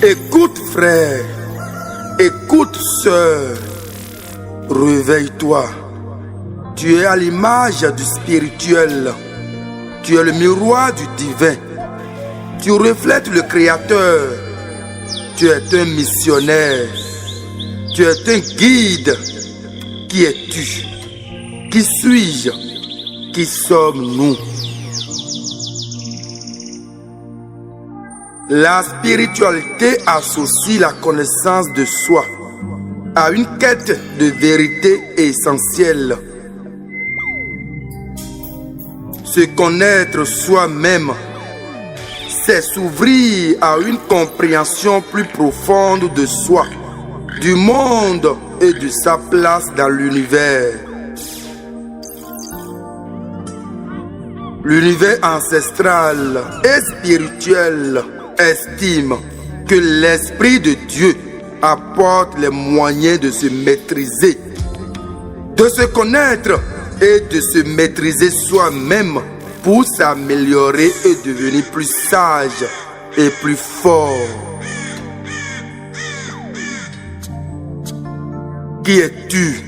Écoute frère, écoute sœur, réveille-toi. Tu es à l'image du spirituel. Tu es le miroir du divin. Tu reflètes le Créateur. Tu es un missionnaire. Tu es un guide. Qui es-tu? Qui suis-je? Qui sommes-nous? La spiritualité associe la connaissance de soi à une quête de vérité essentielle. Se connaître soi-même, c'est s'ouvrir à une compréhension plus profonde de soi, du monde et de sa place dans l'univers. L'univers ancestral et spirituel estime que l'Esprit de Dieu apporte les moyens de se maîtriser, de se connaître et de se maîtriser soi-même pour s'améliorer et devenir plus sage et plus fort. Qui es-tu?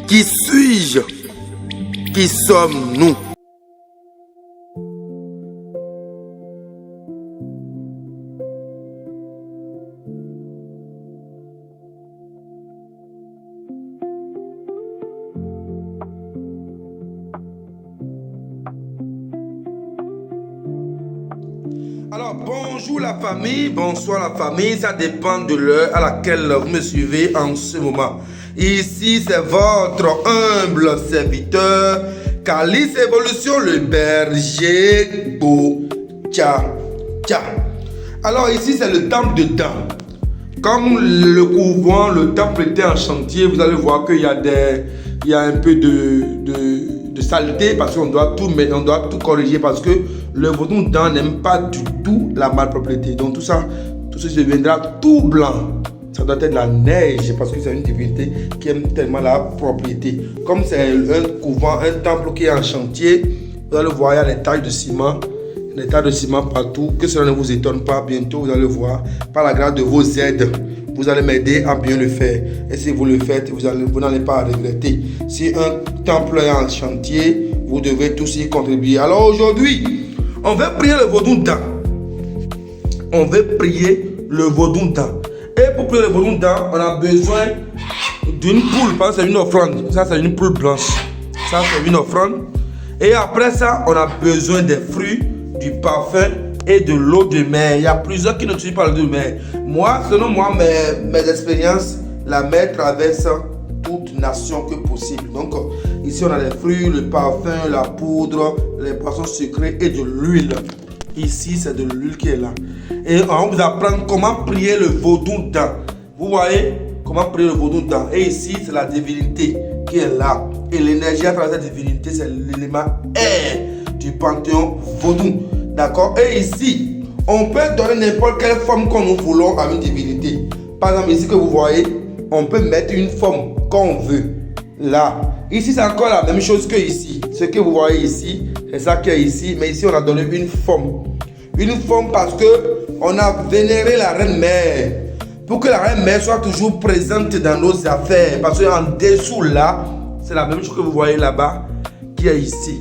Qui suis-je? Qui sommes-nous? Alors bonjour la famille, bonsoir la famille, ça dépend de l'heure à laquelle vous me suivez en ce moment. Ici c'est votre humble serviteur, Calice Evolution, le berger Tcha. Alors ici c'est le temple de Dan. Comme le couvent, le temple était en chantier, vous allez voir qu'il y a un peu de saleté parce qu'on doit tout corriger parce que le vaudou Dan n'aime pas du tout la malpropreté. Donc tout ceci deviendra tout blanc. Ça doit être de la neige parce que c'est une divinité qui aime tellement la propriété. Comme c'est un couvent, un temple qui est en chantier, vous allez voir, il y a des tailles de ciment. Des tas de ciment partout, que cela ne vous étonne pas, bientôt vous allez voir, par la grâce de vos aides, vous allez m'aider à bien le faire. Et si vous le faites, vous n'allez pas regretter. Si un temple est en chantier, vous devez tous y contribuer. Alors aujourd'hui, on va prier le vaudou Dan. On va prier le vaudou Dan. Et pour prier le vaudou Dan, on a besoin d'une poule, parce que c'est une offrande. Ça, c'est une poule blanche. Ça, c'est une offrande. Et après ça, on a besoin des fruits, du parfum et de l'eau de mer. Il y a plusieurs qui n'utilisent pas l'eau de mer. Moi, selon moi, mes expériences, la mer traverse toute nation que possible. Donc, ici, on a les fruits, le parfum, la poudre, les boissons sucrées et de l'huile. Ici, c'est de l'huile qui est là. Et on va vous apprendre comment prier le vaudou Dan. Vous voyez comment prier le vaudou Dan. Et ici, c'est la divinité qui est là. Et l'énergie à travers cette divinité, c'est l'élément air du panthéon vaudou. D'accord? Et ici, on peut donner n'importe quelle forme que nous voulons à une divinité. Par exemple, ici que vous voyez, on peut mettre une forme qu'on veut. Là. Ici, c'est encore la même chose que ici. Ce que vous voyez ici, c'est ça qui est ici. Mais ici, on a donné une forme. Une forme parce que on a vénéré la reine mère. Pour que la reine mère soit toujours présente dans nos affaires. Parce qu'en dessous là, c'est la même chose que vous voyez là-bas qui est ici.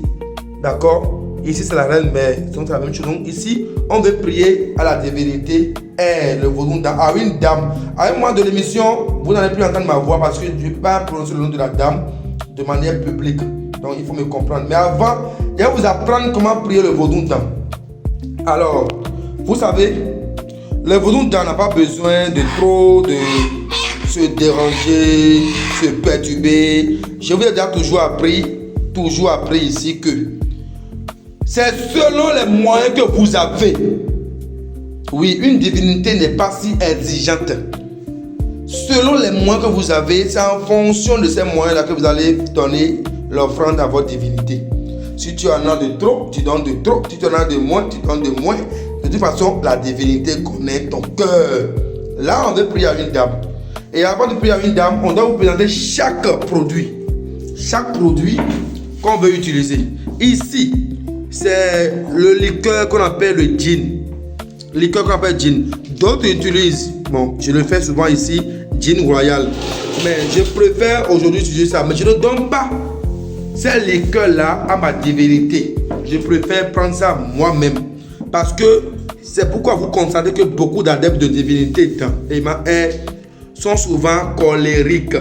D'accord? Ici, c'est la reine mère. Donc, c'est la même chose. Donc, ici, on veut prier à la divinité et le vaudou Dan, à une dame. À un moment de l'émission, vous n'allez plus entendre ma voix parce que je ne vais pas prononcer le nom de la dame de manière publique. Donc, il faut me comprendre. Mais avant, je vais vous apprendre comment prier le vaudou Dan. Alors, vous savez, le vaudou Dan n'a pas besoin de trop de se déranger, se perturber. Je vous ai déjà toujours appris ici que c'est selon les moyens que vous avez. Oui, une divinité n'est pas si exigeante. Selon les moyens que vous avez, c'est en fonction de ces moyens-là que vous allez donner l'offrande à votre divinité. Si tu en as de trop, tu donnes de trop. Si tu en as de moins, tu donnes de moins. De toute façon, la divinité connaît ton cœur. Là, on veut prier à une dame. Et avant de prier à une dame, on doit vous présenter chaque produit. Chaque produit qu'on veut utiliser. Ici, c'est le liqueur qu'on appelle le gin. Liqueur qu'on appelle gin. D'autres utilisent, bon, je le fais souvent ici, Gin Royal. Mais je préfère aujourd'hui utiliser ça. Mais je ne donne pas ces liqueurs-là à ma divinité. Je préfère prendre ça moi-même. Parce que c'est pourquoi vous constatez que beaucoup d'adeptes de divinité sont souvent colériques,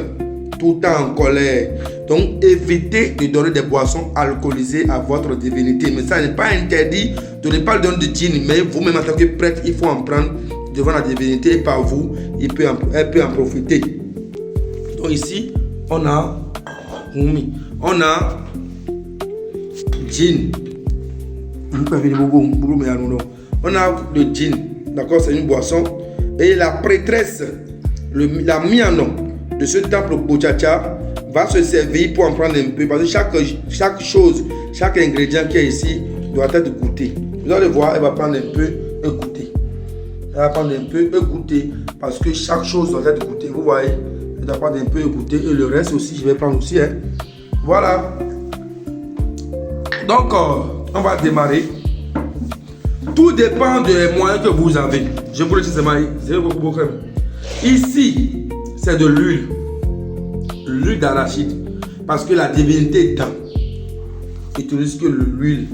tout le temps en colère. Donc évitez de donner des boissons alcoolisées à votre divinité. Mais ça n'est pas interdit de ne pas le donner de gin. Mais vous-même en tant que prêtre, il faut en prendre devant la divinité. Et par vous, elle peut en profiter. Donc ici, on a gin. On a le gin, d'accord, c'est une boisson. Et la prêtresse, la miano de ce temple Bochacha va se servir pour en prendre un peu. Parce que chaque chose, chaque ingrédient qui est ici doit être goûté. Vous allez voir, elle va prendre un peu et goûter. Elle va prendre un peu et goûter. Parce que chaque chose doit être goûtée. Vous voyez, elle doit prendre un peu et goûter. Et le reste aussi, je vais prendre aussi. Hein. Voilà. Donc, on va démarrer. Tout dépend des moyens que vous avez. Je vous le dis, c'est beaucoup. Ici, c'est de l'huile. L'huile d'arachide. Parce que la divinité temps utilise que l'huile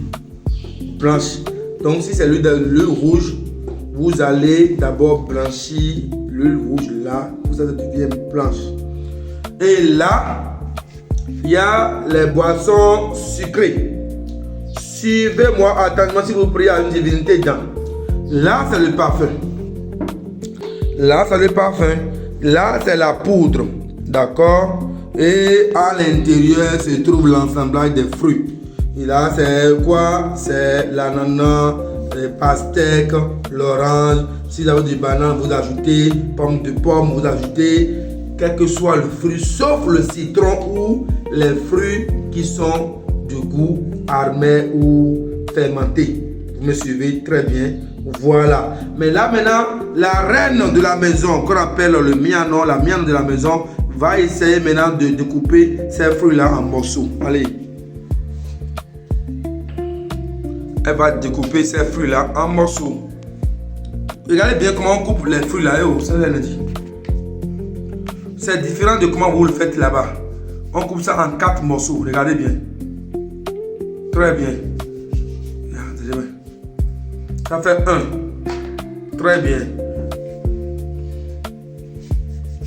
blanche. Donc, si c'est l'huile rouge, vous allez d'abord blanchir l'huile rouge là. Pour ça, ça devient blanche. Et là, il y a les boissons sucrées. Suivez-moi attentivement si vous priez à une divinité dedans. Là, c'est le parfum. Là, c'est le parfum. Là, c'est la poudre. D'accord? Et à l'intérieur se trouve l'assemblage des fruits. Et là, c'est quoi? C'est l'ananas, les pastèques, l'orange. Si vous avez du banane, vous ajoutez pomme de pomme, vous ajoutez quel que soit le fruit, sauf le citron ou les fruits qui sont de goût armé ou fermenté. Vous me suivez très bien. Voilà. Mais là maintenant, la reine de la maison, qu'on appelle le miano, la miano de la maison, va essayer maintenant de découper ces fruits-là en morceaux. Allez. Elle va découper ces fruits-là en morceaux. Regardez bien comment on coupe les fruits-là. C'est différent de comment vous le faites là-bas. On coupe ça en 4 morceaux. Regardez bien. Très bien. Ça fait 1. Très bien.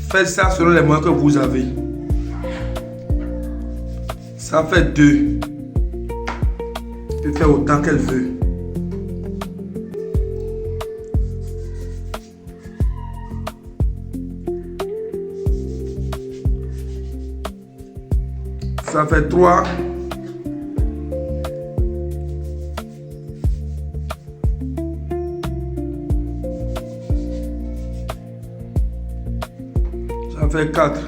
Faites ça selon les moyens que vous avez. Ça fait 2. Elle peut faire autant qu'elle veut. Ça fait 3. Ça fait 4.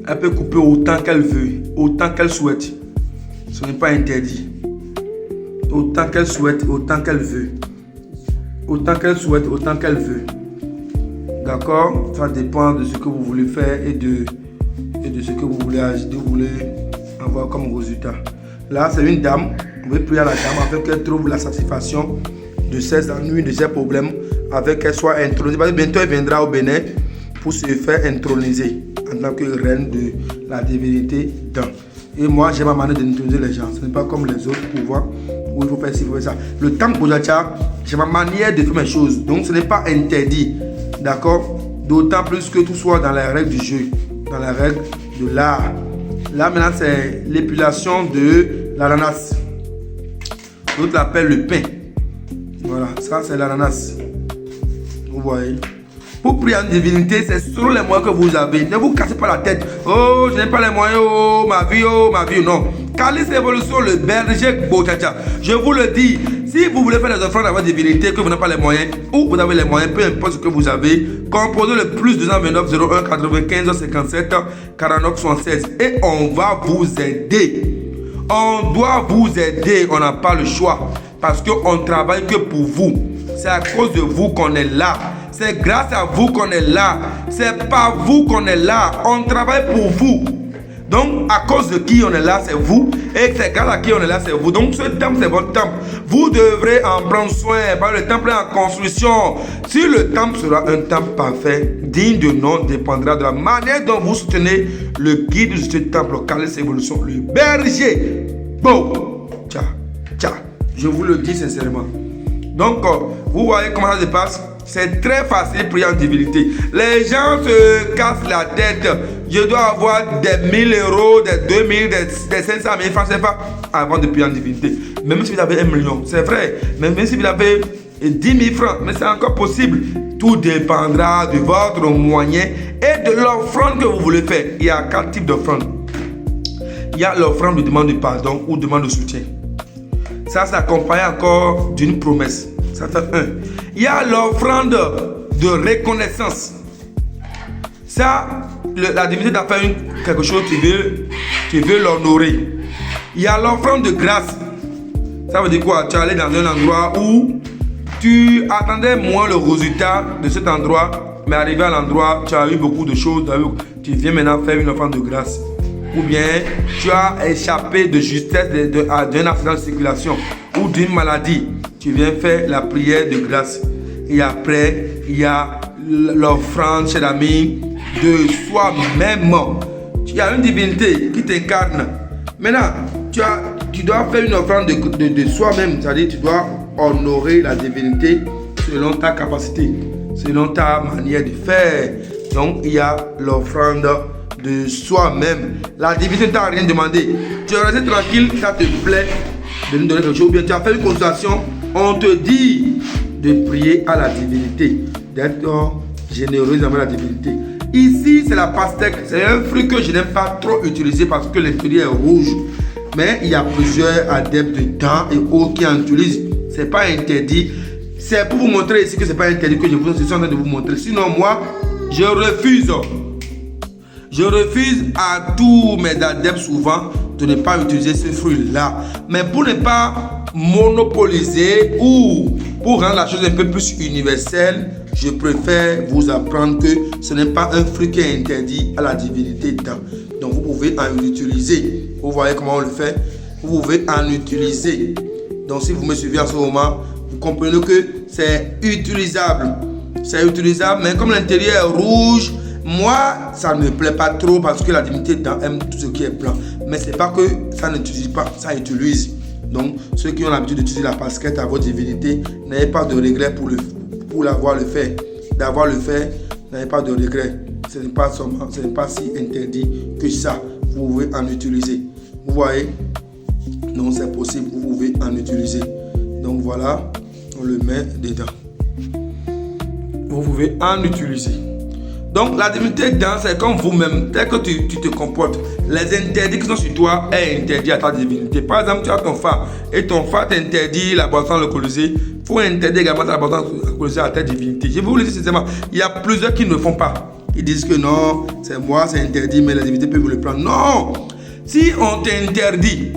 Elle peut couper autant qu'elle veut, autant qu'elle souhaite. Ce n'est pas interdit. Autant qu'elle souhaite, autant qu'elle veut. Autant qu'elle souhaite, autant qu'elle veut. D'accord? Ça dépend de ce que vous voulez faire et de ce que vous voulez avoir comme résultat. Là, c'est une dame. On va prier à la dame afin qu'elle trouve la satisfaction de ses ennuis, de ses problèmes, avec qu'elle soit intronisée. Parce que bientôt, elle viendra au Bénin pour se faire introniser en tant que reine de la divinité Dan. Et moi, j'ai ma manière d'introniser les gens. Ce n'est pas comme les autres pouvoirs où il faut faire ci, il faut faire ça. Le temple Bochacha, j'ai ma manière de faire mes choses. Donc, ce n'est pas interdit. D'accord? D'autant plus que tout soit dans les règles du jeu, dans les règles de l'art. Là, maintenant, c'est l'épilation de l'ananas. D'autres l'appellent le pain. Voilà, ça, c'est l'ananas. Vous voyez? Pour prier en divinité, c'est selon les moyens que vous avez. Ne vous cassez pas la tête. Oh, je n'ai pas les moyens. Oh, ma vie. Non. Calice Révolution, le berger Bochacha. Je vous le dis. Si vous voulez faire des offrandes à votre divinité, que vous n'avez pas les moyens, ou vous avez les moyens, peu importe ce que vous avez, composez le plus 229 01 95 57 49 76 et on va vous aider. On doit vous aider. On n'a pas le choix. Parce qu'on ne travaille que pour vous. C'est à cause de vous qu'on est là. C'est grâce à vous qu'on est là. C'est par vous qu'on est là. On travaille pour vous. Donc, à cause de qui on est là, c'est vous. Et c'est grâce à qui on est là, c'est vous. Donc, ce temple, c'est votre temple. Vous devrez en prendre soin. Le temple est en construction. Si le temple sera un temple parfait, digne de nom, dépendra de la manière dont vous soutenez le guide de ce temple, Calice Evolution, le berger. Bon, tcha, tcha. Je vous le dis sincèrement. Donc, vous voyez comment ça se passe. C'est très facile de prier en divinité. Les gens se cassent la tête. Je dois avoir des 1000 euros, des 2000, des 500 000 francs CFA avant de prier en divinité. Même si vous avez 1 million, c'est vrai. Même si vous avez 10 000 francs, mais c'est encore possible. Tout dépendra de votre moyen et de l'offrande que vous voulez faire. Il y a 4 types d'offrandes. Il y a l'offrande de demande de pardon ou demande de soutien. Ça s'accompagne encore d'une promesse. Ça fait 1. Il y a l'offrande de reconnaissance. Ça, la divinité t'a fait quelque chose, tu veux l'honorer. Il y a l'offrande de grâce. Ça veut dire quoi? Tu es allé dans un endroit où tu attendais moins le résultat de cet endroit, mais arrivé à l'endroit, tu as eu beaucoup de choses. Tu viens maintenant faire une offrande de grâce. Ou bien tu as échappé de justesse d'un accident de circulation ou d'une maladie. Tu viens faire la prière de grâce. Et après, il y a l'offrande, cher ami, de soi-même. Il y a une divinité qui t'incarne. Maintenant, tu dois faire une offrande de soi-même. C'est-à-dire, tu dois honorer la divinité selon ta capacité, selon ta manière de faire. Donc, il y a l'offrande de soi-même. La divinité ne t'a rien demandé. Tu es resté tranquille, ça te plaît de nous donner quelque chose. Ou bien tu as fait une consultation, on te dit de prier à la divinité, d'être généreux avec la divinité. Ici, c'est la pastèque. C'est un fruit que je n'aime pas trop utiliser parce que l'intérieur est rouge. Mais il y a plusieurs adeptes dedans et autres qui en utilisent. Ce n'est pas interdit. C'est pour vous montrer ici que ce n'est pas interdit que je suis en train de vous montrer. Sinon, moi, je refuse. Je refuse à tous mes adeptes souvent de ne pas utiliser ce fruit-là. Mais pour ne pas monopoliser ou pour rendre la chose un peu plus universelle, je préfère vous apprendre que ce n'est pas un fruit qui est interdit à la divinité dedans. Donc vous pouvez en utiliser. Vous voyez comment on le fait? Vous pouvez en utiliser. Donc si vous me suivez en ce moment, vous comprenez que c'est utilisable. C'est utilisable, mais comme l'intérieur est rouge, moi, ça ne me plaît pas trop parce que la divinité dedans aime tout ce qui est blanc. Mais c'est pas que ça n'utilise pas, ça utilise. Donc, ceux qui ont l'habitude d'utiliser la casquette à votre divinité, n'ayez pas de regret pour l'avoir le fait. D'avoir le fait, n'ayez pas de regret. Ce n'est pas si interdit que ça. Vous pouvez en utiliser. Vous voyez? Donc, c'est possible, vous pouvez en utiliser. Donc, voilà, on le met dedans. Vous pouvez en utiliser. Donc la divinité dedans, c'est comme vous-même. Tel que tu te comportes, les interdits qui sont sur toi est interdit à ta divinité. Par exemple, tu as ton phare et ton phare t'interdit la boisson alcoolisée. Il faut interdire également la boisson alcoolisée à ta divinité. Je vous le dis sincèrement, il y a plusieurs qui ne le font pas. Ils disent que non, c'est moi, c'est interdit, mais la divinité peut vous le prendre. Non! Si on t'interdit,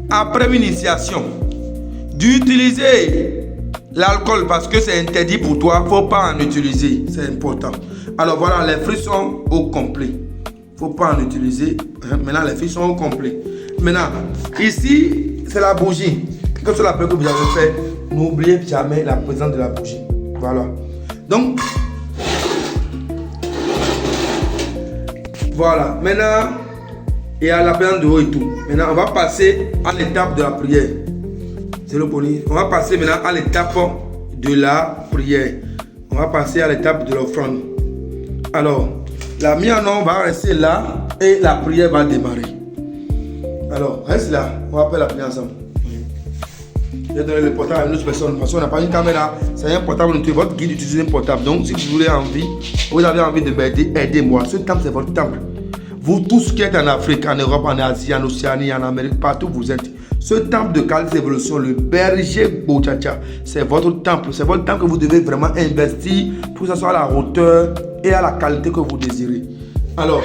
après une initiation, d'utiliser l'alcool parce que c'est interdit pour toi, il ne faut pas en utiliser. C'est important. Alors voilà, les fruits sont au complet. Il ne faut pas en utiliser. Maintenant, les fruits sont au complet. Maintenant, ici, c'est la bougie. Quelle que soit la prière que vous avez fait, n'oubliez jamais la présence de la bougie. Voilà. Donc, voilà. Maintenant, il y a la présence de haut et tout. Maintenant, on va passer à l'étape de la prière. C'est le poli. On va passer maintenant à l'étape de la prière. On va passer à l'étape de l'offrande. Alors, la mise en ordre va rester là et la prière va démarrer. Alors, reste là. On va faire la prière ensemble. Je vais donner le portable à une autre personne parce qu'on n'a pas une caméra. C'est un portable. Votre guide utilise un portable. Donc, si vous avez envie de m'aider, aidez-moi. Ce temple, c'est votre temple. Vous tous qui êtes en Afrique, en Europe, en Asie, en Océanie, en Amérique, partout où vous êtes. Ce temple de Calice Evolution, le berger Bochacha, c'est votre temple. C'est votre temple que vous devez vraiment investir pour que ce soit à la hauteur et à la qualité que vous désirez. Alors,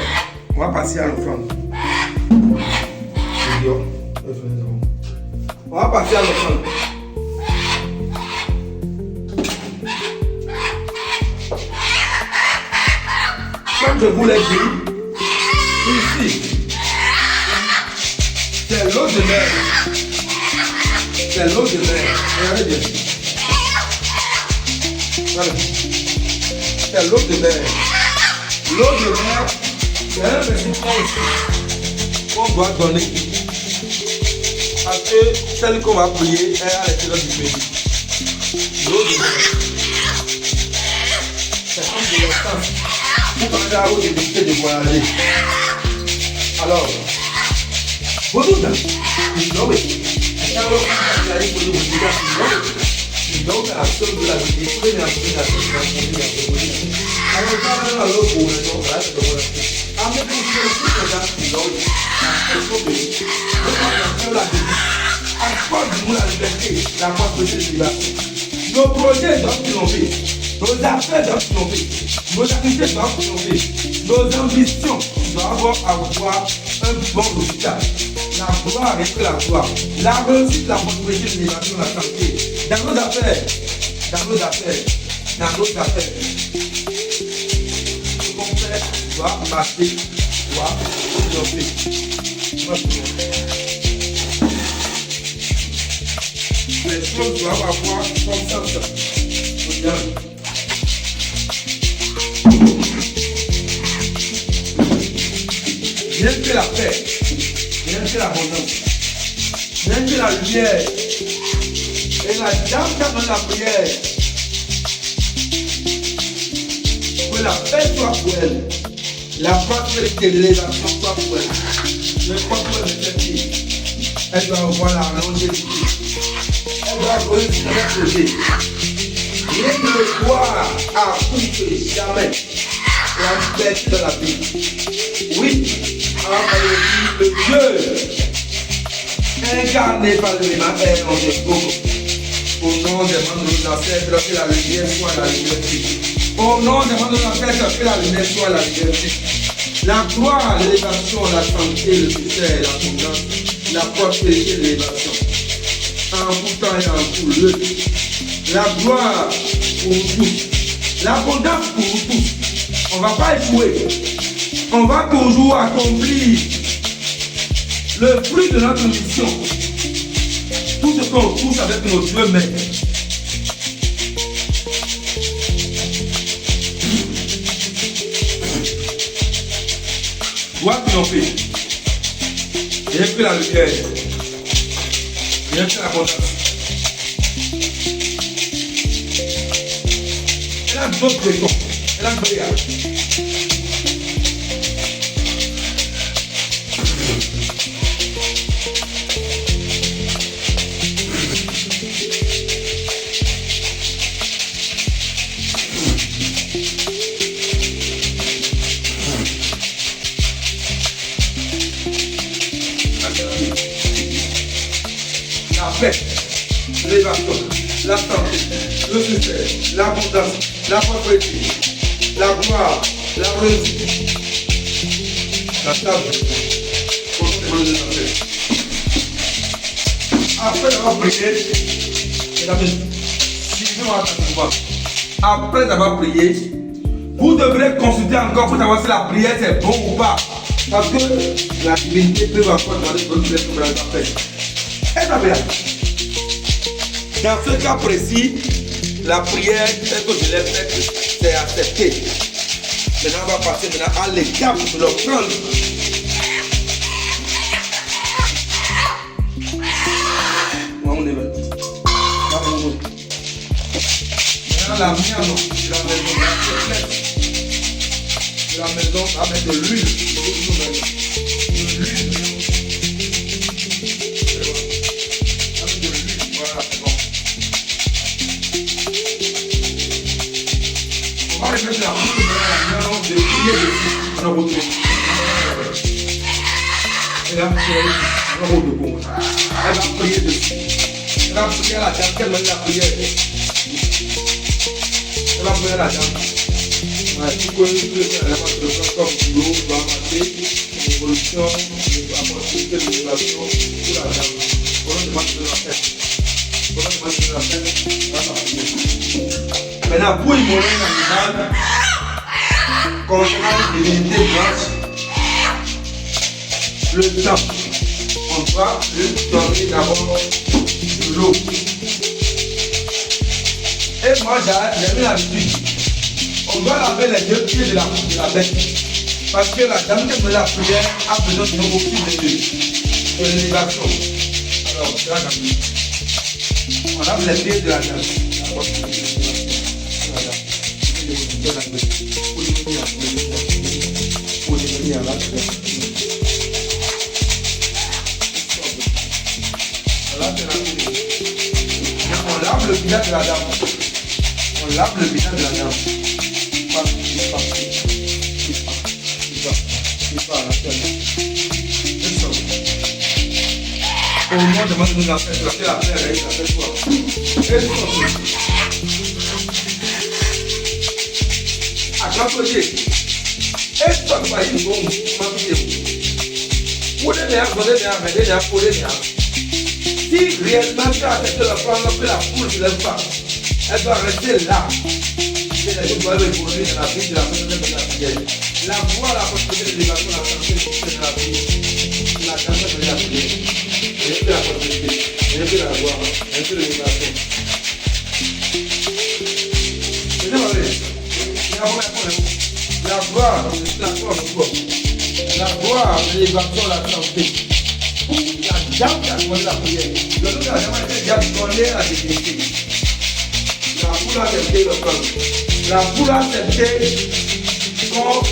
on va passer à l'offrande. On va passer à l'offrande. Comme je vous l'ai dit, ici, de mer. C'est l'eau de mer. Regardez bien. Voilà. C'est l'eau de mer. L'eau de mer, c'est un récipient aussi qu'on doit donner. Parce que celle qu'on va prier est à l'intérieur du pays. L'eau de mer. C'est comme de l'essence. Vous parlez à l'eau de décider de voyager. Alors, vous dites, non, mais donc, la somme de la vie, vous pouvez m'appeler la somme de la vie. Alors, quand on a l'eau pour le nom, là, c'est comme ça. En même temps, si on fait ça, c'est l'eau. Il faut que la à quoi nous la liberté, la prospérité de la vie. Nos projets doivent triompher. Nos affaires doivent triompher. Nos activités doivent triompher. Nos ambitions doivent avoir un bon résultat. La gloire est la gloire. La réussite, la prospérité, l'élévation, la santé. Dans nos affaires, dans nos affaires, dans nos affaires. Ce qu'on fait doit marcher, doit triompher. Les choses doivent avoir constance. Rien que la paix, rien que l'abondance, rien que la lumière. Et la dame dans la prière, que la paix soit pour elle, la prospérité de l'élévation soit pour elle. Je crois que elle doit avoir la longévité. Elle doit avoir une très projet. Rien que le voir a coupé jamais la bête de la vie. Oui, le Dieu incarné par le Emmanuel en Jésus. Au nom des membres de nos ancêtres, que la lumière soit la liberté. Au nom des membres de nos ancêtres, que la lumière soit la liberté. La gloire, l'élévation, la santé, le succès, l'abondance, la prospérité, l'élévation. En tout temps et en tout lieu. La gloire pour tous. L'abondance pour tous. On ne va pas échouer. On va toujours accomplir le fruit de notre mission. Tout ce qu'on touche avec nos deux mains. Doit triompher. Rien que la lumière. Rien que l'abondance. Elle a d'autres raisons. Elle a brillé. La paix, l'élévation, la santé, le succès, l'abondance, la prospérité, la gloire, la réussite, la table, pour le monde de la paix. Après avoir prié, suivez-moi attentivement. Après avoir prié, vous devrez consulter encore pour savoir si la prière c'est bon ou pas. Parce que la divinité peut encore demander votre prière pour la paix. Dans ce cas précis, la prière telle que je l'ai faite, c'est accepté. Maintenant, on va passer à l'étape de l'offrande. Maintenant, la mienne, non. Je la mets dans la complète. Je la mets dans avec de l'huile. De l'huile. On va remettre la boule de prier dessus. On va retrouver. Et là, on va retrouver. Elle va prier dessus. Elle va prier à la dame. Quelle est la prière? Elle va prier à la dame. Tout comme elle va se prendre comme l'eau, va mater, l'évolution, la possibilité de l'élévation pour la dame. Pour le demande de la fête. Pour le demande de la fête, elle va prier. Maintenant, pour immoler l'animal, concernant une divinité blanche, le temps, on doit va lui donner d'abord de l'eau. Et moi, j'ai mis l'habitude. On doit laver les deux pieds de la bête. Parce que la dame qui me la prière a besoin de nous aussi de l'élévation. Alors, c'est là qu'on on lave les pieds de la dame. On lave le visage de la dame. On lave le visage de la dame. Au moment de nous en faire, la terre, ça fait quoi? À quoi côté? Est-ce que vous voyez une bombe? Si réellement tu as accepté la femme, que la foule ne se lève pas, elle doit rester là. C'est-à-dire qu'elle doit évoluer dans la vie de la personne de la prière. La voix, la possibilité de l'élévation, la santé de la vie, la santé de la prière. Et puis la possibilité, et puis la voix, et puis l'élévation. C'est ça, la voix, c'est la force. La voix, l'élévation, la santé. La dame qui a demandé la prière. Le nom de la dame qui a demandé la divinité. La foule a accepté le peuple. La foule a accepté qu'on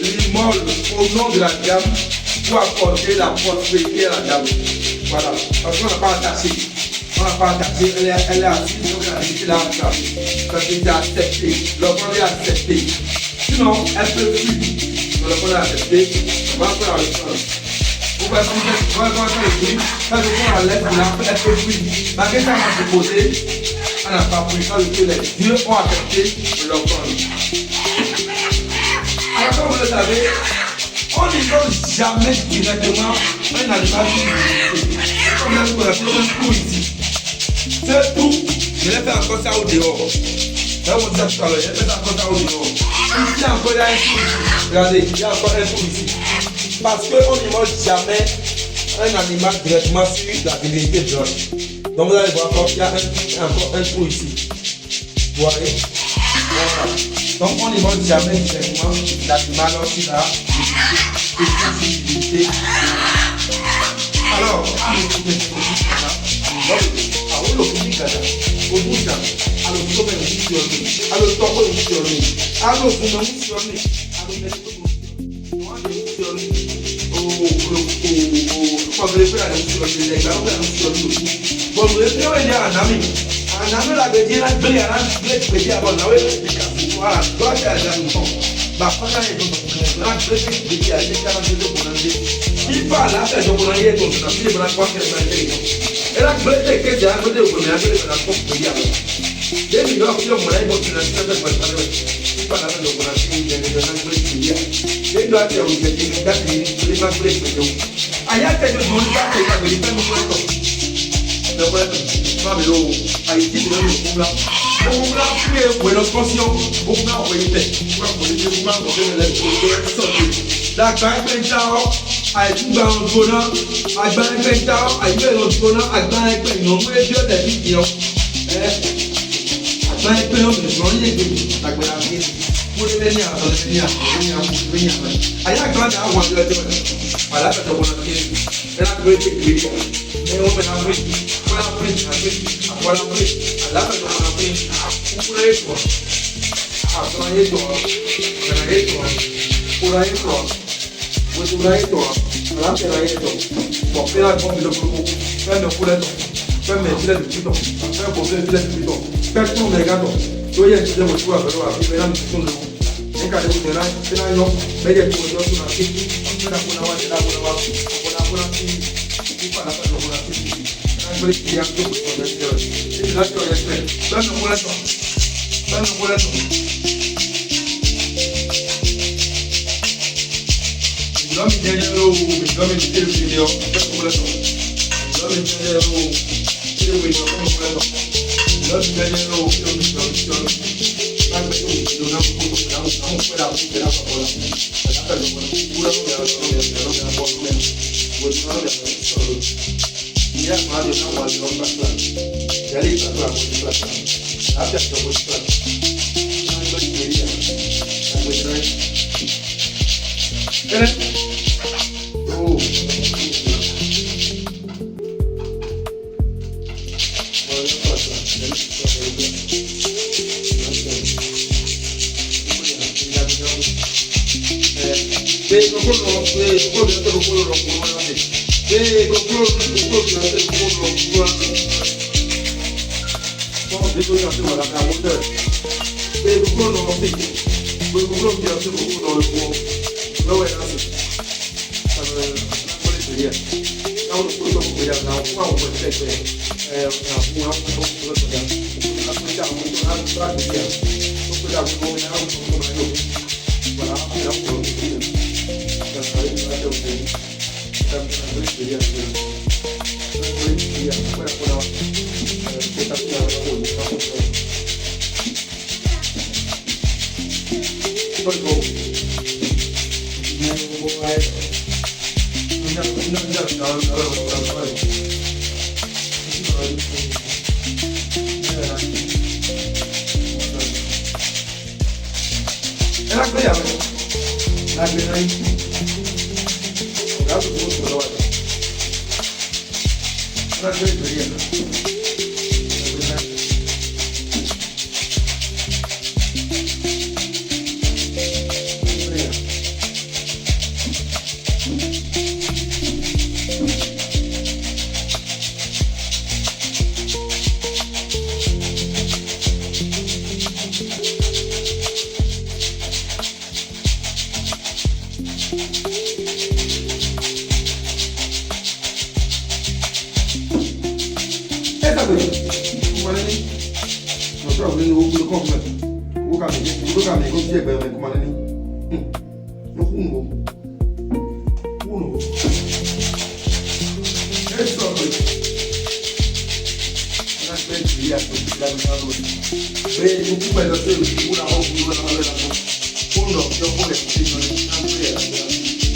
l'immole au nom de la dame pour apporter la prospérité à la dame. Voilà. Parce qu'on n'a pas attaché. On n'a pas attaché. Elle est assise, donc elle a dit là. Parce que c'est accepté. L'enfant est accepté. Sinon, elle peut fuir. Donc l'enfant est accepté. On va faire le temps. Vous pouvez faire le bruit. Quand je prends la lettre, elle peut fuir. Malgré ça, on s'est posé. Elle n'a pas pris. Quand les dieux ont accepté l'enfant. Alors, comme vous le savez, on n'ignore jamais directement un animal qui comme là, vous avez fait un trou ici. Ce trou, je l'ai fait encore ça au dehors. Là, on dit ça tout à l'heure, je l'ai fait encore ça au dehors. Ici encore, il y a un trou ici. Regardez, il y a encore un trou ici. Parce qu'on n'ignore jamais un animal directement sur la divinité de Dieu. Donc, vous allez voir qu'il y a encore un trou ici. Vous voyez? Voilà. Donc on ne demande jamais directement l'animal sur la divinité. Alors,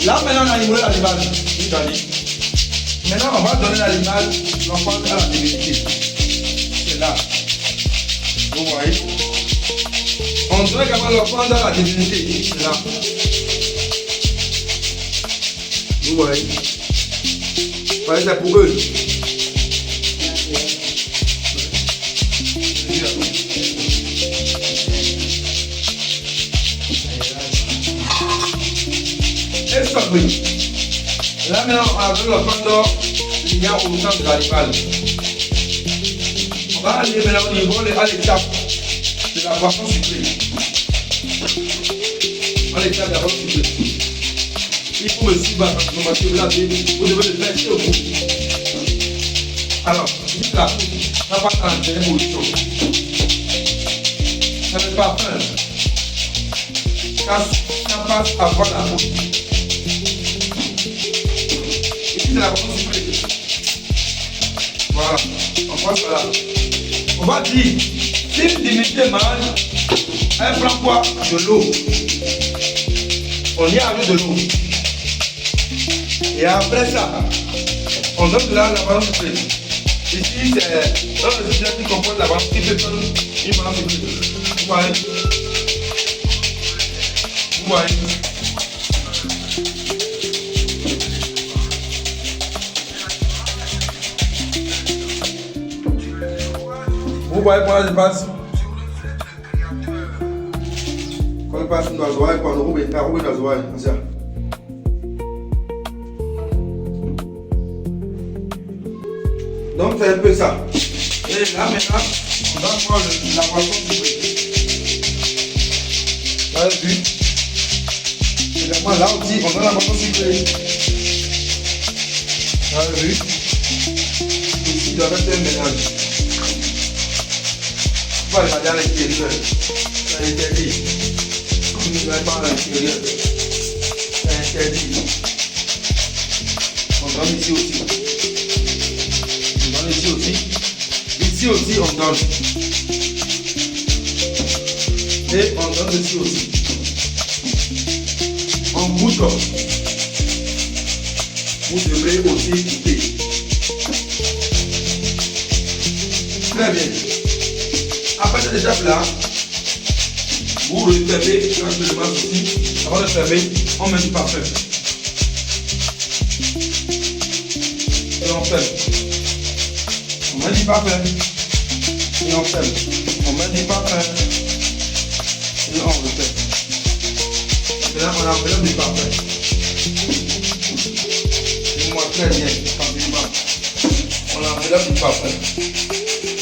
Là, maintenant, on a immolé l'animal. Maintenant, on va donner l'animal l'enfant à la divinité. C'est là. Vous voyez? On doit également l'enfant dans la divinité. C'est là. Vous voyez? Vous voyez, c'est pour eux. Là maintenant, on a vu l'enfant d'or, il y a au sein de l'animal. On va aller maintenant au niveau à l'étape de la boisson sucrée. À l'étape de la boisson sucrée. Il faut me suivre parce que vous devez le faire chez vous. Alors, juste là, ça passe à la dernière position. Ça ne fait pas faim. Ça passe avant la bouche. C'est la boisson sucrée. Voilà, on passe là. On va dire, si une divinité mange, elle prend quoi? De l'eau. On y ajoute de l'eau. Et après ça, on donne là la boisson sucrée. Ici, c'est un résultat qui comporte la boisson qui fait une boisson sucrée. Vous voyez? Vous voyez? Vous voyez comment je passe? Quand je passe dans l'oreille, quand on roule dans l'oreille, comme ça. Donc c'est un peu ça. Et là maintenant, on va prendre la boisson sucrée. Vous avez vu? Également là aussi, on a la boisson sucrée. Vous avez vu? Ici, il doit être un mélange. On va regarder à l'extérieur. C'est interdit. Vous ne allez pas à l'extérieur. C'est interdit. On donne ici aussi. On donne ici aussi. Ici aussi, on donne. Et on donne ici aussi. On goûte. vous devrez aussi couper. Très bien. Après cette étape-là, vous refermez tranquillement ceci. Avant de fermer, on met du parfum. Et on ferme. On met du parfum. Et on ferme. On met du parfum. Et on referme. Maintenant, on enlève du parfum. Moi très bien, tranquillement. On enlève du parfum.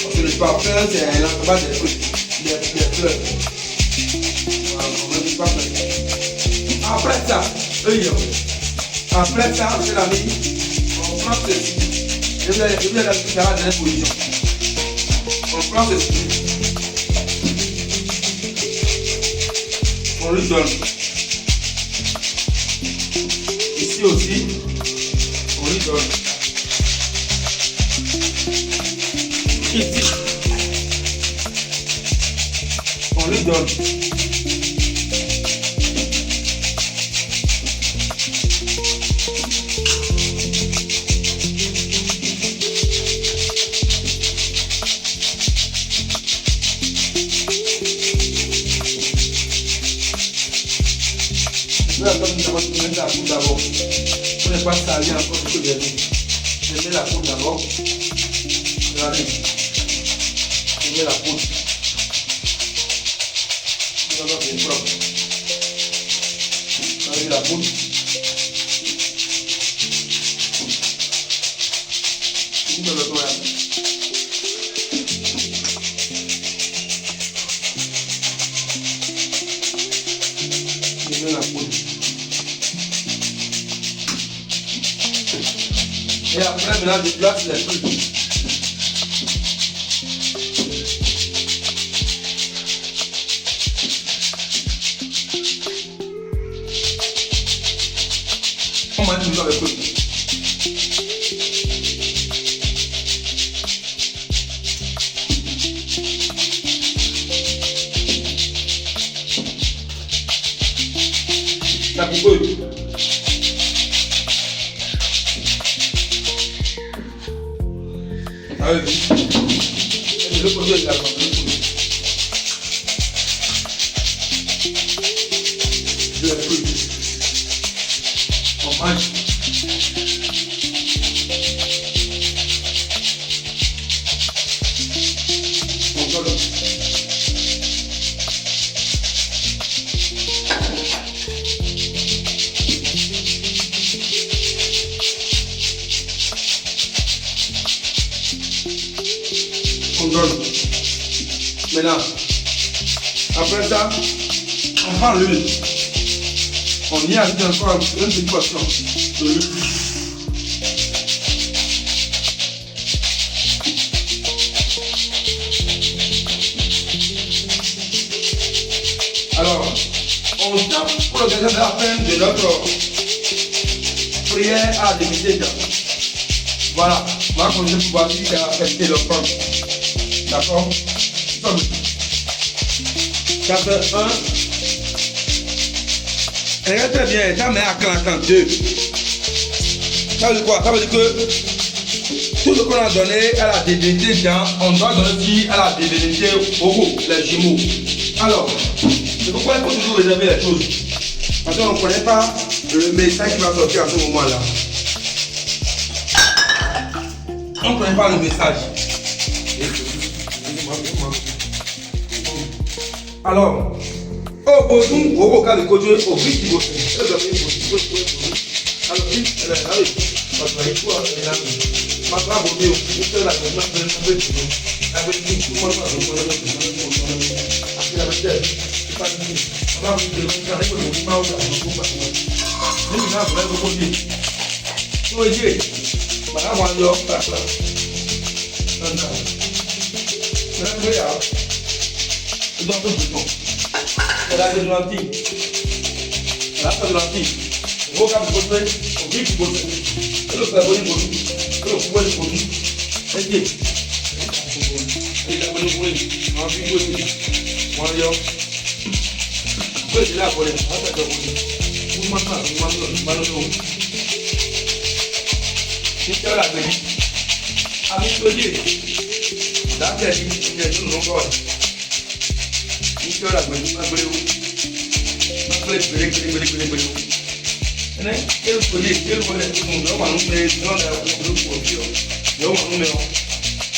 Parce que le parfum, c'est un enlèvement des trucs, des fleurs. Voilà, on enlève du parfum. Après ça, après ça, c'est la vie. On prend ceci. Je vais la dernière position. On prend ceci. On lui donne. Ici aussi, on lui donne. Ici, on lui donne. Je vais attendre mettre la poudre d'abord. On n'est pas salé encore que j'ai mis. Je mets la poudre d'abord. Regardez. Je mets la poudre. Je vais avoir des propres. Regardez la poudre. Je mets le doigt. Je mets la poudre. Et après, maintenant, je place les trucs. On va toujours avec eux. La coupeuse. Ah oui. Et le côté également. Je l'ai pris. On mange. On donne. On donne. Maintenant, après ça, on prend l'huile. On y ajoute encore une petite portion de l'huile. Alors, on tape pour organiser la fin de notre prière à limiter. Voilà, on va continuer pour voir si c'est affecté le corps. D'accord? Ça fait 1. Regarde très bien, ça met à 42. Ça veut dire quoi? Ça veut dire que tout ce qu'on a donné à la divinité dedans, on doit donner aussi à la divinité au haut, les jumeaux. Alors, c'est pourquoi il faut toujours réserver les choses. Parce qu'on ne connaît pas le message qui va sortir à ce moment-là. On ne connaît pas le message. Alors, au bout au cas de côté, au vite, il faut la de l'antique. La de l'antique. Vos cas de côté, au vite, il faut le faire bonne pour nous. Le pouvoir pour nous. Et bien. Et la bonne pour nous. En vie, vous aussi. Moi, yo. Vous êtes là pour les. Vous m'entendez. Michel l'a dit. Ami Claudier. D'accord, il y a tout le monde. Michel l'a dit. Quel collier, quel volet, tout le monde, on va nous faire dans la groupe pour Dieu. Et on va nous mettre.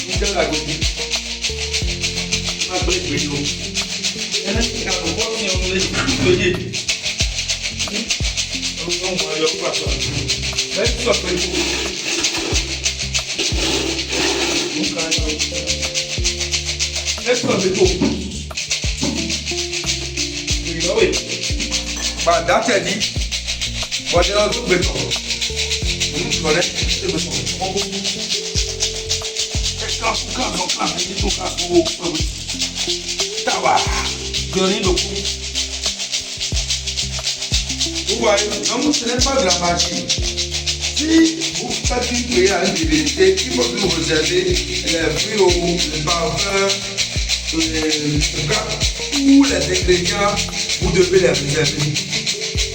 Michel l'a dit. On va nous faire. Et là, il y a un bon collier. On va y avoir quoi ça? Let's go. Let's go. Oui. Bah, d'accord, dit. Voilà le tout béton. Nous connaissons le béton. Vous voyez, donc ce n'est pas de la magie. Si vous faites une prière à une divinité, il faut que vous réservez les fruits, les parfums, tous les ingrédients, vous devez les réserver.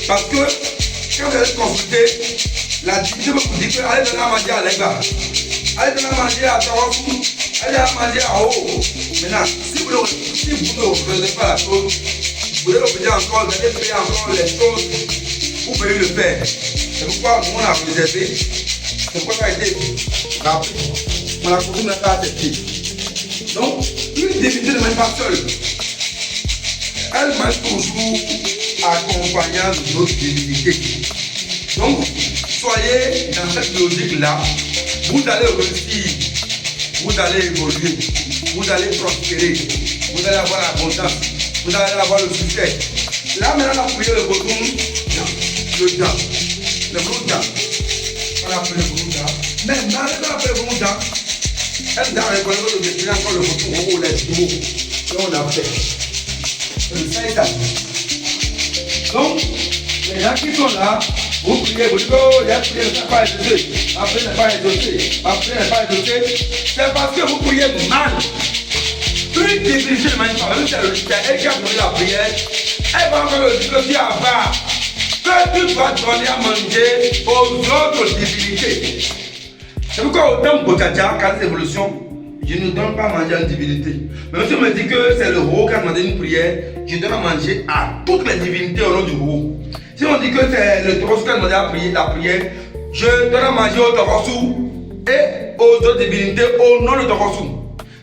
Parce que quand vous allez consulter, la divinité va vous dire que allez donner à manger à l'Aïba, allez donner à manger à Tawakou, allez donner à manger à Haut. Maintenant, si vous ne refaisez pas la chose, vous allez obéir encore, vous allez payer encore les choses, vous pouvez le faire. C'est pourquoi nous on a réservé, c'est pourquoi ça a été rappelé, on a continué n'a pas accepté. Donc, une divinité ne mène pas seule. Elle mène toujours accompagnant d'autres divinités. Donc, soyez dans cette logique-là, vous allez réussir, vous allez évoluer, vous allez prospérer, vous allez avoir l'abondance, vous allez avoir le succès. Là, maintenant, on a prié le bouton, le dent, le bouton, on a appelé le bouton. Mais maintenant, on a appelé le bouton, elle a récolté le défi encore le bouton, on l'a dit, et on a fait. Le Satan. Donc, les gens qui sont là, vous priez, vous dites, oh, il y a prié, ne pas exaucé, après ne pas exaucé, après ne pas exaucé. C'est parce que vous priez mal. Plus division de manière, même si elle qui a donné la prière, elle va encore le dire que tu as bas, que tu dois donner à manger aux autres divinités. C'est pourquoi au temps de Bokadia, quand l'évolution, je ne donne pas à manger à une divinité. Mais monsieur me dit que c'est le roi qui a demandé une prière, je donne à manger à toutes les divinités au nom du roi. Si on dit que c'est le Torossou qui a demandé la prière, je donne à manger au Torossou et aux autres divinités au nom du Torossou.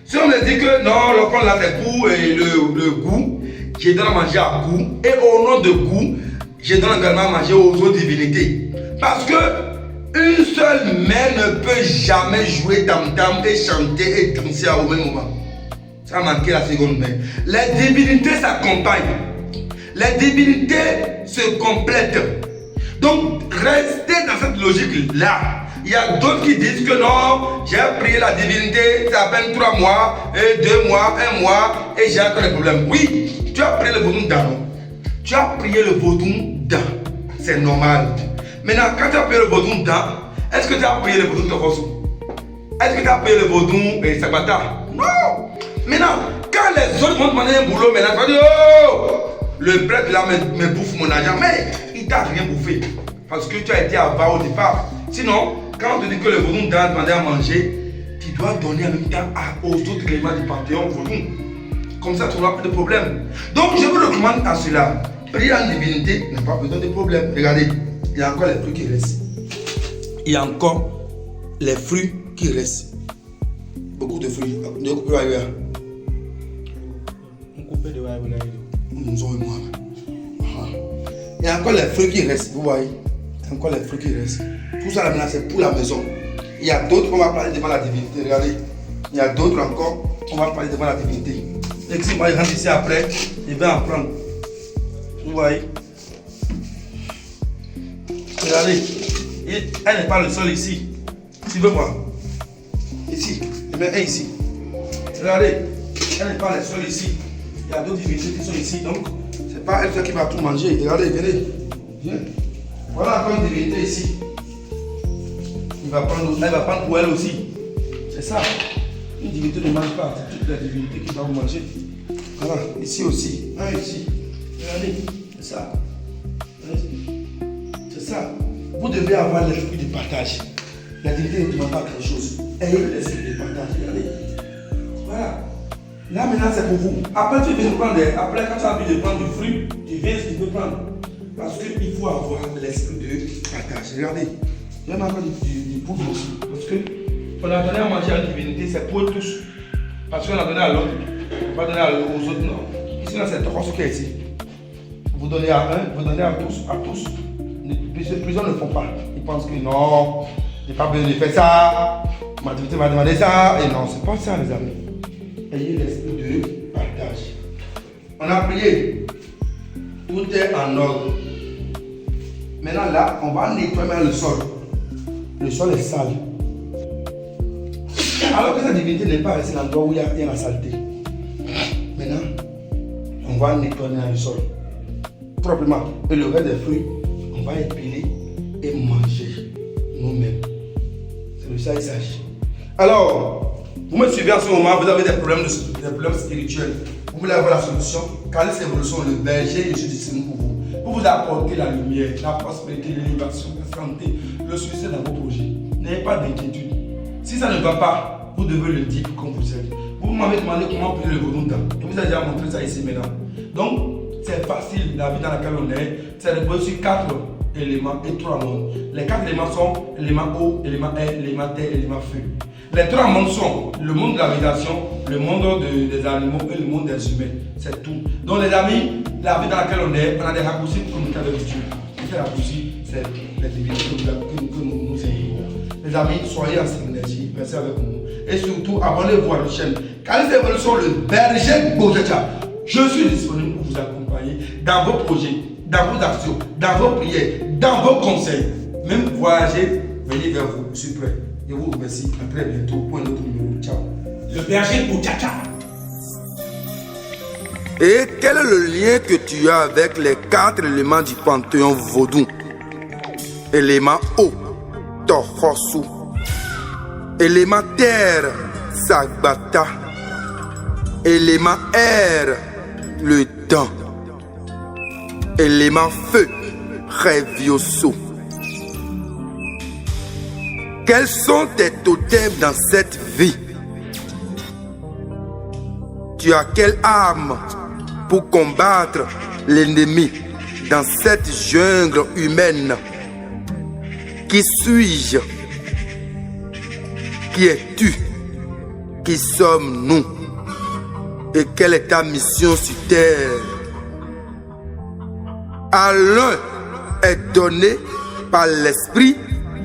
Si on me dit que non, le corps là c'est goût et le goût, je donne à manger à goût et au nom de goût, je donne également à manger aux autres divinités. Parce que une seule main ne peut jamais jouer tam-tam et chanter et danser au même moment. Ça a manqué la seconde main. Les divinités s'accompagnent. Les divinités se complètent. Donc, restez dans cette logique-là. Il y a d'autres qui disent que non, j'ai prié la divinité, ça fait 3 mois, et 2 mois, 1 mois, et j'ai encore des problèmes. Oui, tu as prié le vaudou d'An. Tu as prié le vaudou d'An. C'est normal. Maintenant, quand tu as prié le vaudou d'An, est-ce que tu as prié le vaudou de Tofossou? Est-ce que tu as prié le vaudou et Sabata? Non. Maintenant, quand les autres vont demander un boulot, maintenant, tu vas dire, oh, le prêtre là me bouffe mon argent. Mais il t'a rien bouffé. Parce que tu as été avare au départ. Sinon, quand on te dit que le vaudou t'a demandé à manger, tu dois donner en même temps aux autres éléments du panthéon vaudou. Comme ça, tu n'auras pas de problème. Donc, je vous recommande à cela. Prier en divinité n'a pas besoin de problème. Regardez, il y a encore les fruits qui restent. Il y a encore les fruits qui restent. Beaucoup de fruits. On coupe de il y a encore les fruits qui restent, vous voyez. Il y a encore les fruits qui restent. Tout ça là, c'est pour la maison. Il y a d'autres qu'on va parler devant la divinité. Regardez. Il y a d'autres encore qu'on va parler devant la divinité. Et si moi je rentre ici après, je vais en prendre. Vous voyez. Regardez. Elle n'est pas le seul ici. Tu veux voir. Ici. Je mets un ici. Regardez. Elle n'est pas le seul ici. Il y a d'autres divinités qui sont ici. Donc, c'est pas elle qui va tout manger. Regardez, venez. Viens. Voilà encore une divinité ici. Elle va prendre pour elle aussi. C'est ça. Une divinité ne mange pas. C'est toutes les divinités qui vont manger. Voilà. Ici aussi. Un ici. Regardez. C'est ça. C'est ça. Vous devez avoir l'esprit de partage. La divinité ne demande pas grand chose. Ayez l'esprit de partage. Regardez. Voilà. Là maintenant c'est pour vous. Après tu viens de prendre après quand tu as envie de prendre du fruit, tu viens ce que tu peux prendre. Parce qu'il faut avoir l'esprit de partage. Regardez. Il y en a encore du poudre aussi. Parce que on a donné à manger à la divinité, c'est pour eux tous. Parce qu'on a donné à l'autre. On va donner aux autres, non. Ici là c'est trois ce qu'il y a ici. Vous donnez à un, vous donnez à tous, à tous. Plusieurs ne font pas. Ils pensent que non, j'ai pas besoin de faire ça. Ma divinité m'a demandé ça. Et non, c'est pas ça les amis. Ayez l'esprit de partage. On a prié. Tout est en ordre. Maintenant là, on va nettoyer le sol. Le sol est sale. Alors que sa divinité n'est pas restée dans l'endroit où il y a la saleté. Maintenant, on va nettoyer le sol. Proprement. Et le reste des fruits, on va épiler et manger nous-mêmes. C'est le ça et sage. Alors, vous me suivez en ce moment, vous avez des problèmes spirituels. Vous voulez avoir la solution. Calis Évolution, le berger, je suis disponible pour vous. Pour vous apporter la lumière, la prospérité, l'élévation, la santé, le succès dans vos projets. N'ayez pas d'inquiétude. Si ça ne va pas, vous devez le dire pour qu'on vous aide. Vous m'avez demandé comment prier le vaudou. Je vous ai déjà montré ça ici maintenant. Donc, c'est facile, la vie dans laquelle on est, c'est reposé sur 4 éléments et 3 mondes. Les 4 éléments sont l'élément eau, l'élément air, l'élément terre et l'élément feu. Les 3 mondes sont le monde de la végétation, le monde des animaux et le monde des humains. C'est tout. Donc les amis, la vie dans laquelle on est, on a des raccourcis pour communiquer avec Dieu. Et ces raccourcis, c'est les divinités que nous aimons. Les amis, soyez en synergie, restez avec nous. Et surtout, abonnez-vous à notre chaîne. Calis Évolution, le berger Bojacha. Je suis disponible pour vous accompagner dans vos projets, dans vos actions, dans vos prières, dans vos conseils. Même voyager, venez vers vous. Je suis prêt. Et vous remercie. À très bientôt pour un autre numéro. Ciao. Le berger Bojacha. Et quel est le lien que tu as avec les 4 éléments du panthéon vaudou? Élément eau, Tohosu. Élément terre, Sagbata. Élément air, le dent. Élément feu, Revioso. Quels sont tes totems dans cette vie? Tu as quelle arme pour combattre l'ennemi dans cette jungle humaine? Qui suis-je? Qui es-tu? Qui sommes-nous? Et quelle est ta mission sur terre? À l'un est donné par l'esprit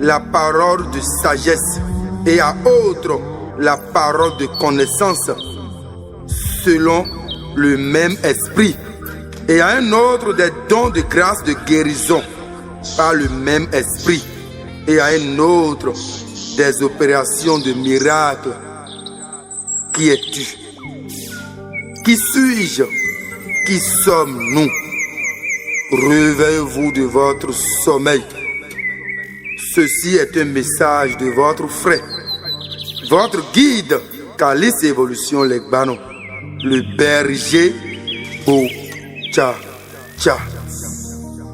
la parole de sagesse et à autre la parole de connaissance selon le même esprit, et à un autre des dons de grâce de guérison par le même esprit, et à un autre des opérations de miracles. Qui es-tu? Qui suis-je? Qui sommes-nous? Réveillez-vous de votre sommeil. Ceci est un message de votre frère, votre guide, Calis Évolution Legbano, le berger Bojacha.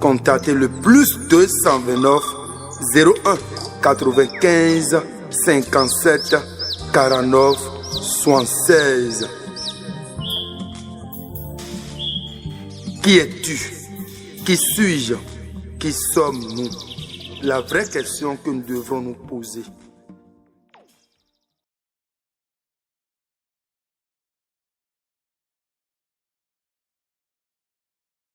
Contactez le plus 229 01 95 57 49 76. Qui es-tu? Qui suis-je? Qui sommes-nous? La vraie question que nous devrons nous poser.